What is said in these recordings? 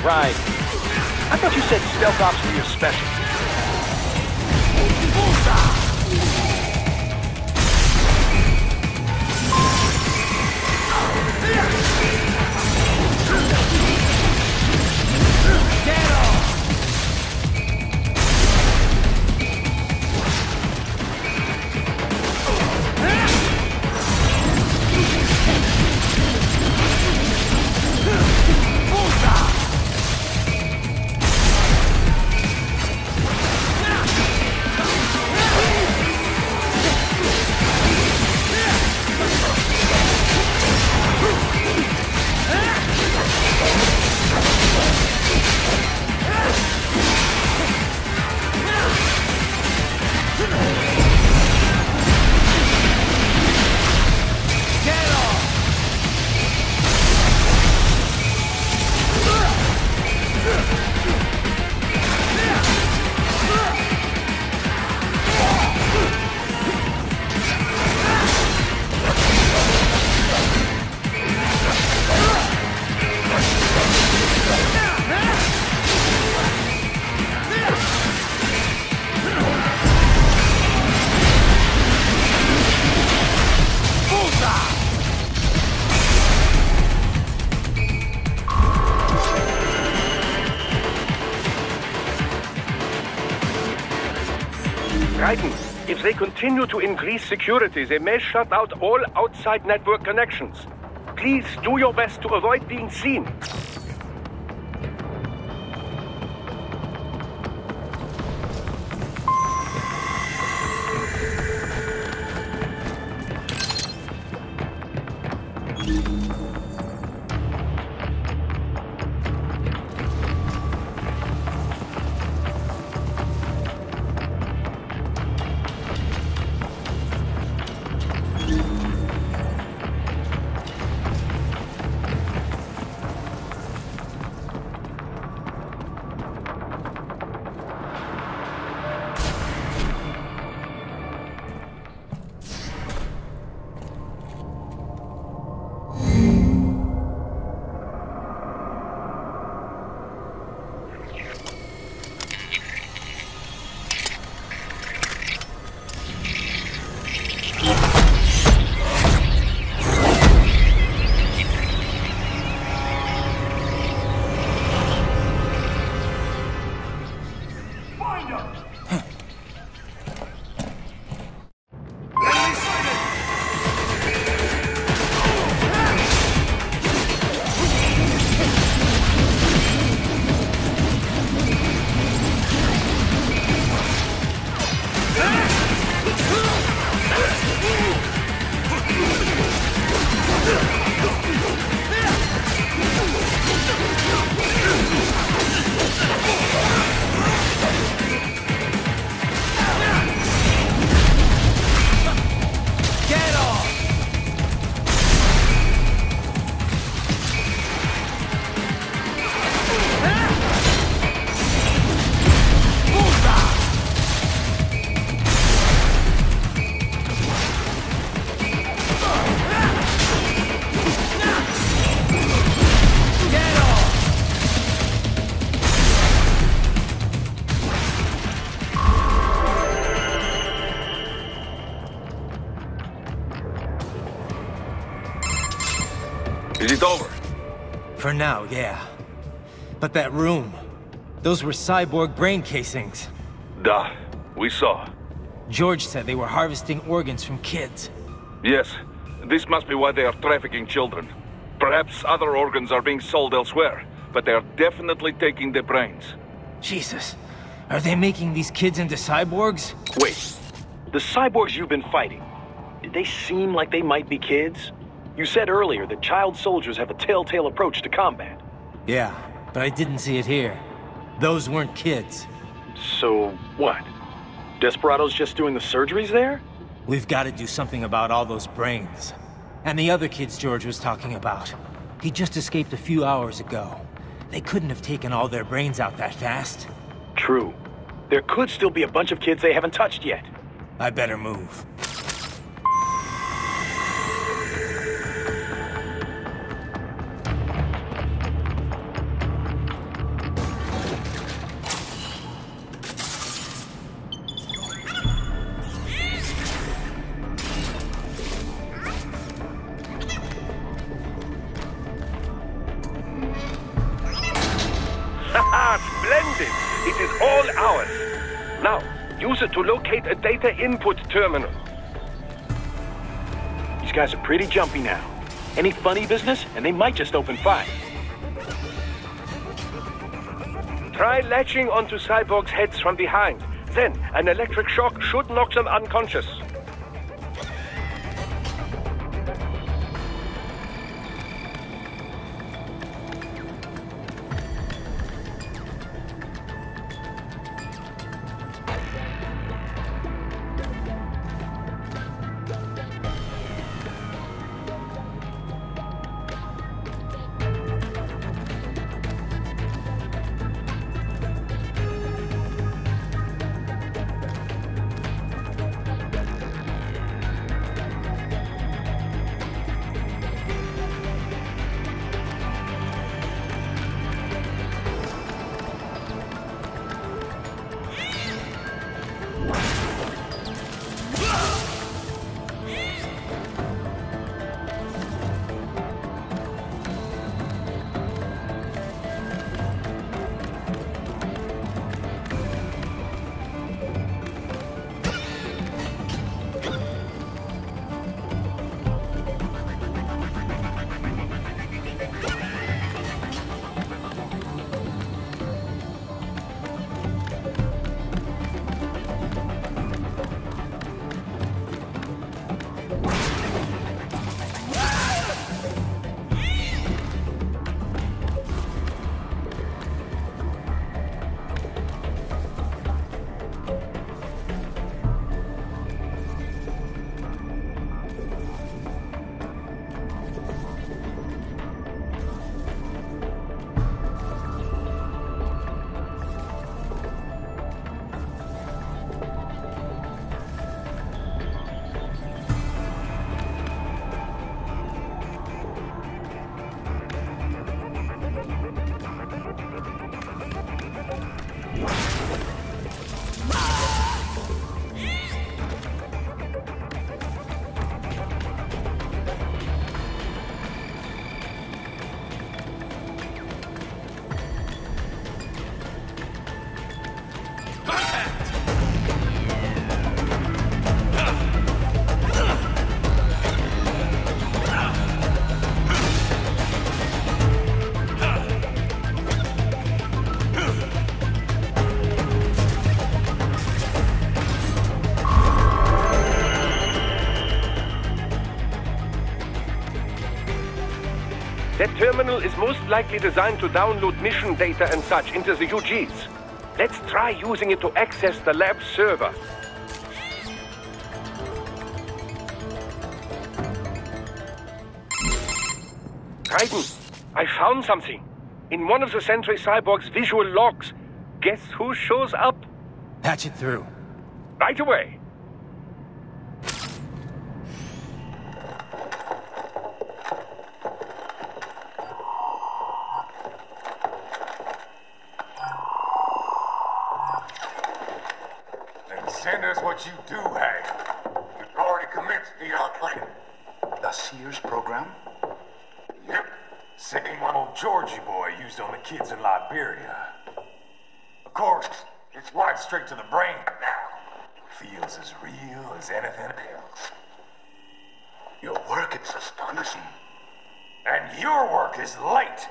Right. I thought you said stealth ops were your specialty. If they continue to increase security, they may shut out all outside network connections. Please do your best to avoid being seen. Is it over? For now, yeah. But that room, those were cyborg brain casings. Duh, we saw. George said they were harvesting organs from kids. Yes, this must be why they are trafficking children. Perhaps other organs are being sold elsewhere, but they are definitely taking the brains. Jesus, are they making these kids into cyborgs? Wait, the cyborgs you've been fighting, did they seem like they might be kids? You said earlier that child soldiers have a telltale approach to combat. Yeah, but I didn't see it here. Those weren't kids. So, what? Desperados just doing the surgeries there? We've got to do something about all those brains. And the other kids George was talking about. He just escaped a few hours ago. They couldn't have taken all their brains out that fast. True. There could still be a bunch of kids they haven't touched yet. I better move. Splendid! It is all ours. Now, use it to locate a data input terminal. These guys are pretty jumpy now. Any funny business, and they might just open fire. Try latching onto cyborgs' heads from behind. Then, an electric shock should knock them unconscious. That terminal is most likely designed to download mission data and such into the UGs. Let's try using it to access the lab server. Raiden, I found something. In one of the Sentry Cyborg's visual logs. Guess who shows up? Patch it through. Right away. Send us what you do have. You've already commenced the outplaying. The Sears program? Yep. Same one old Georgie boy used on the kids in Liberia. Of course, it's right straight to the brain now. Feels as real as anything else. Your work is astonishing. And your work is late.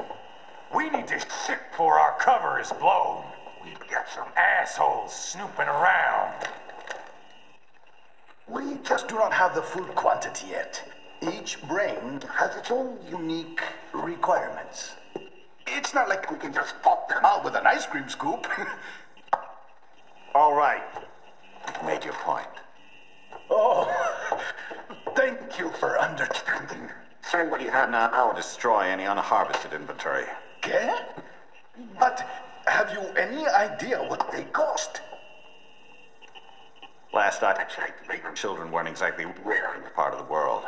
We need to shit before our cover is blown. We've got some assholes snooping around. We just do not have the full quantity yet. Each brain has its own unique requirements. It's not like we can just pop them out with an ice cream scoop. All right. You've made your point. Oh, thank you for understanding. Send what you have now, or destroy any unharvested inventory. Okay? But have you any idea what they cost? Last I checked, children weren't exactly rare in this part of the world.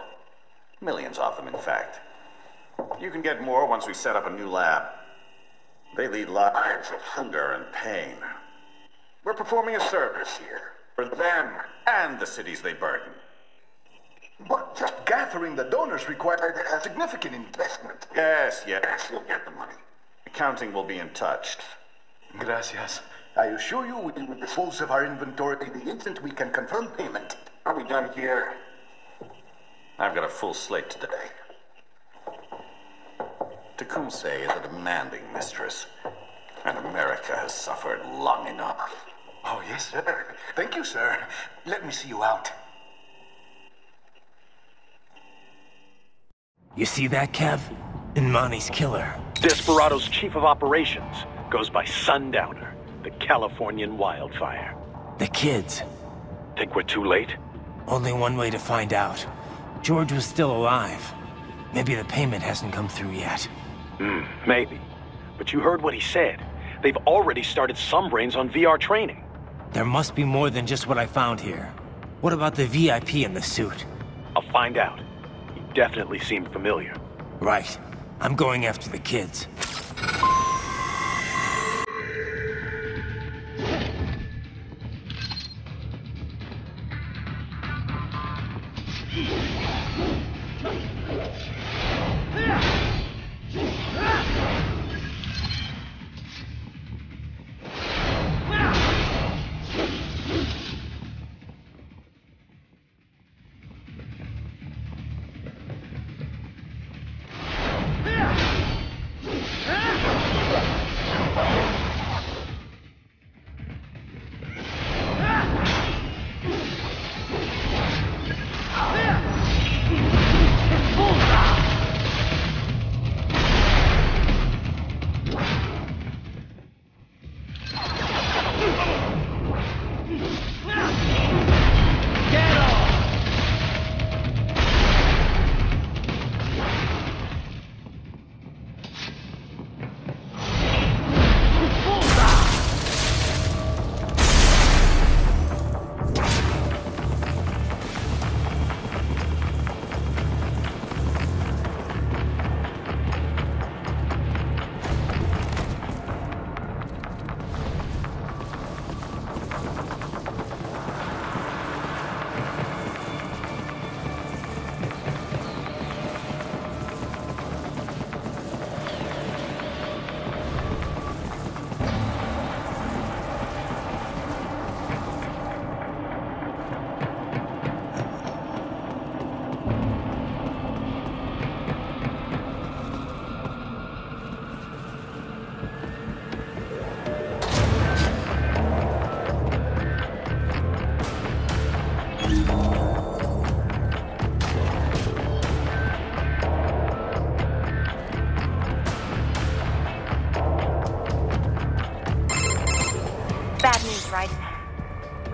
Millions of them, in fact. You can get more once we set up a new lab. They lead lives of hunger and pain. We're performing a service here for them and the cities they burden. But just gathering the donors required a significant investment. Yes, you'll get the money. Accounting will be in touch. Gracias. I assure you we will dispose of our inventory the instant we can confirm payment. Are we done here? I've got a full slate today. Tecumseh is a demanding mistress, and America has suffered long enough. Oh, yes, sir. Thank you, sir. Let me see you out. You see that, Kev? Inmani's killer. Desperado's chief of operations goes by Sundowner, the Californian wildfire. The kids. Think we're too late? Only one way to find out. George was still alive. Maybe the payment hasn't come through yet. Maybe. But you heard what he said. They've already started some brains on VR training. There must be more than just what I found here. What about the VIP in the suit? I'll find out. He definitely seemed familiar. Right. I'm going after the kids.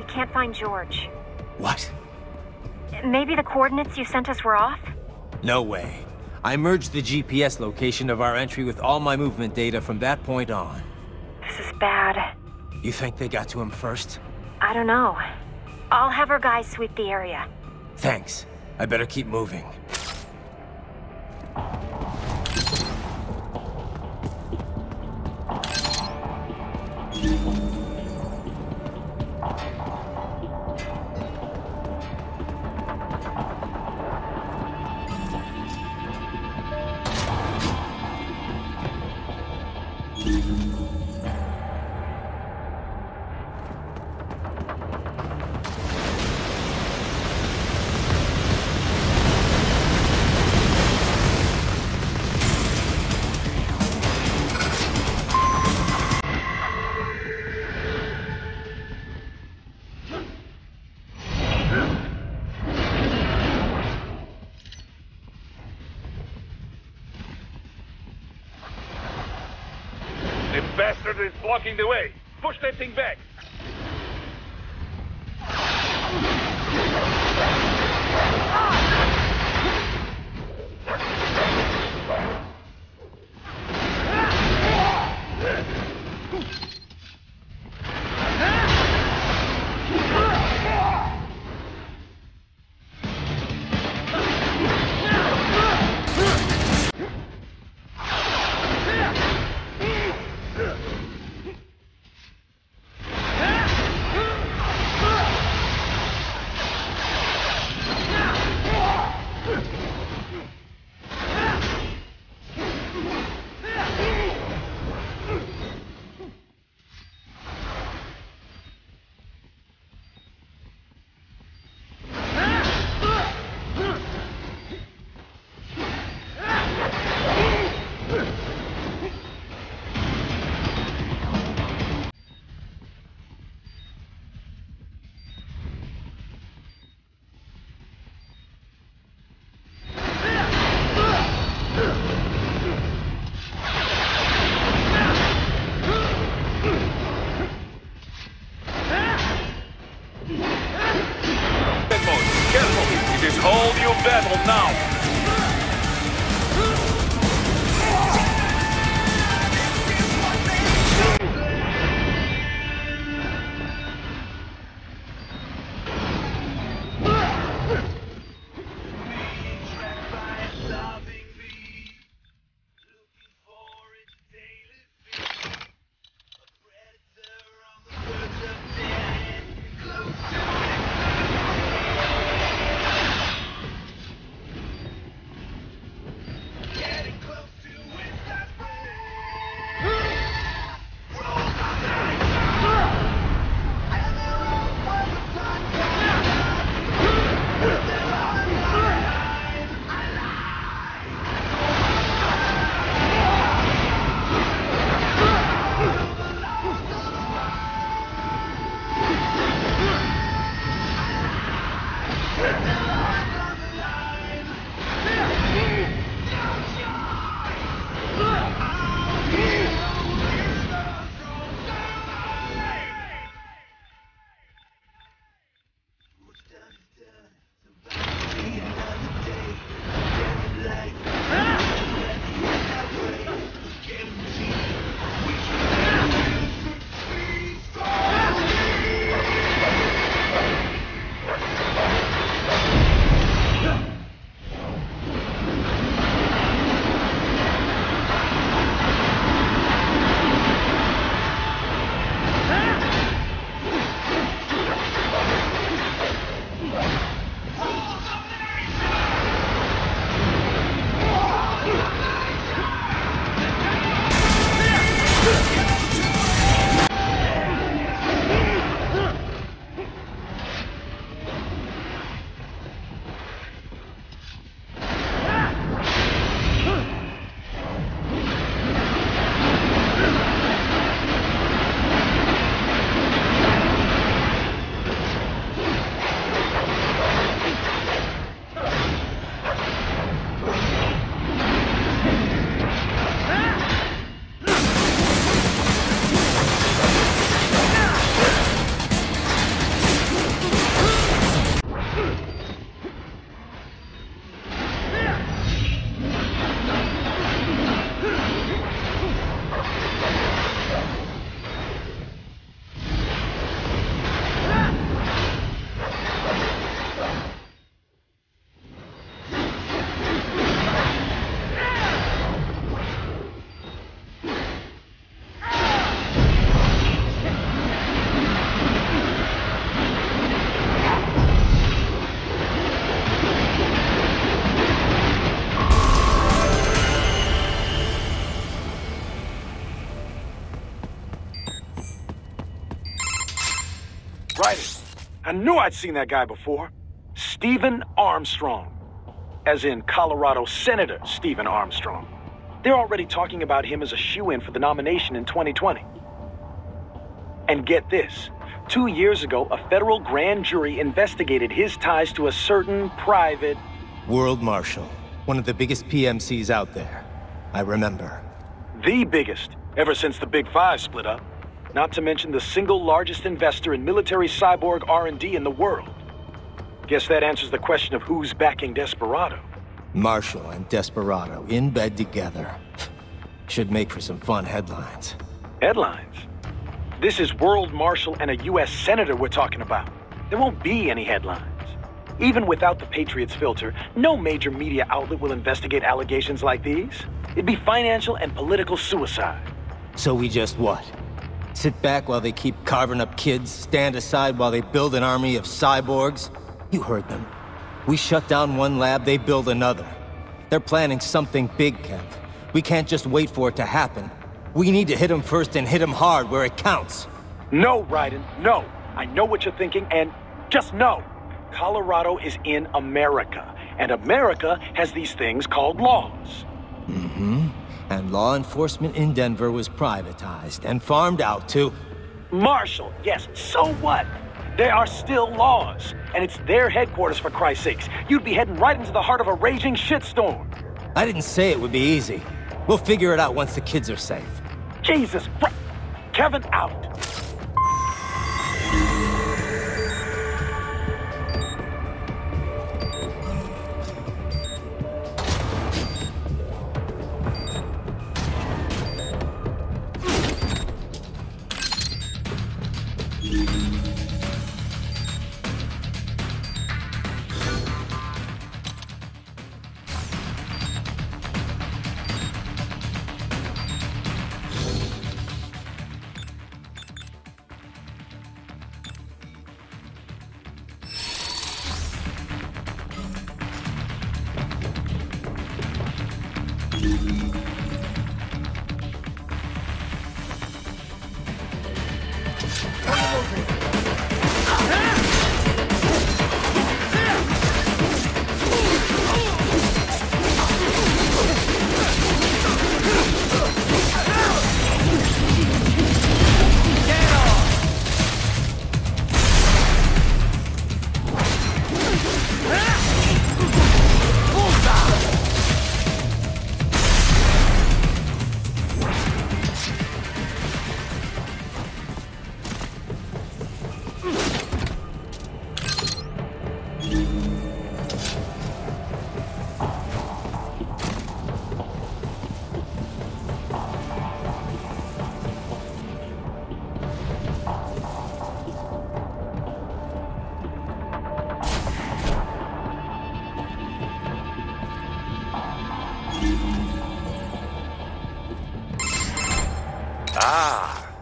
Can't find George. What? Maybe the coordinates you sent us were off? No way. I merged the GPS location of our entry with all my movement data from that point on. This is bad. You think they got to him first? I don't know. I'll have our guys sweep the area. Thanks. I better keep moving. The bastard is blocking the way. Push that thing back. hold your battle now! Right. I knew I'd seen that guy before. Stephen Armstrong. As in Colorado Senator Stephen Armstrong. They're already talking about him as a shoo-in for the nomination in 2020. And get this. 2 years ago, a federal grand jury investigated his ties to a certain private... World Marshal. One of the biggest PMCs out there. I remember. The biggest, ever since the Big Five split up. Not to mention the single largest investor in military cyborg R&D in the world. Guess that answers the question of who's backing Desperado. Marshall and Desperado in bed together. Should make for some fun headlines. Headlines? This is World Marshal and a U.S. Senator we're talking about. There won't be any headlines. Even without the Patriots filter, no major media outlet will investigate allegations like these. It'd be financial and political suicide. So we just what? Sit back while they keep carving up kids, stand aside while they build an army of cyborgs? You heard them. We shut down one lab, they build another. They're planning something big, Kev. We can't just wait for it to happen. We need to hit them first and hit them hard where it counts. No, Raiden, no. I know what you're thinking, and just know. Colorado is in America, and America has these things called laws. Mm-hmm. And law enforcement in Denver was privatized and farmed out to... Marshall, yes, so what? There are still laws, and it's their headquarters, for Christ's sakes. You'd be heading right into the heart of a raging shitstorm. I didn't say it would be easy. We'll figure it out once the kids are safe. Jesus Christ. Kevin out.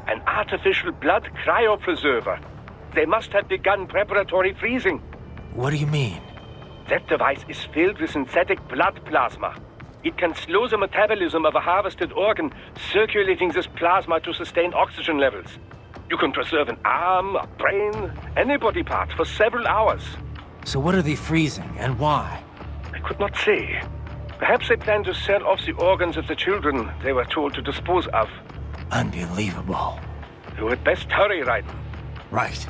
An artificial blood cryopreserver. They must have begun preparatory freezing. What do you mean? That device is filled with synthetic blood plasma. It can slow the metabolism of a harvested organ, circulating this plasma to sustain oxygen levels. You can preserve an arm, a brain, any body part for several hours. So what are they freezing, and why? I could not say. Perhaps they plan to sell off the organs of the children they were told to dispose of. Unbelievable. You had best hurry, Raiden. Right.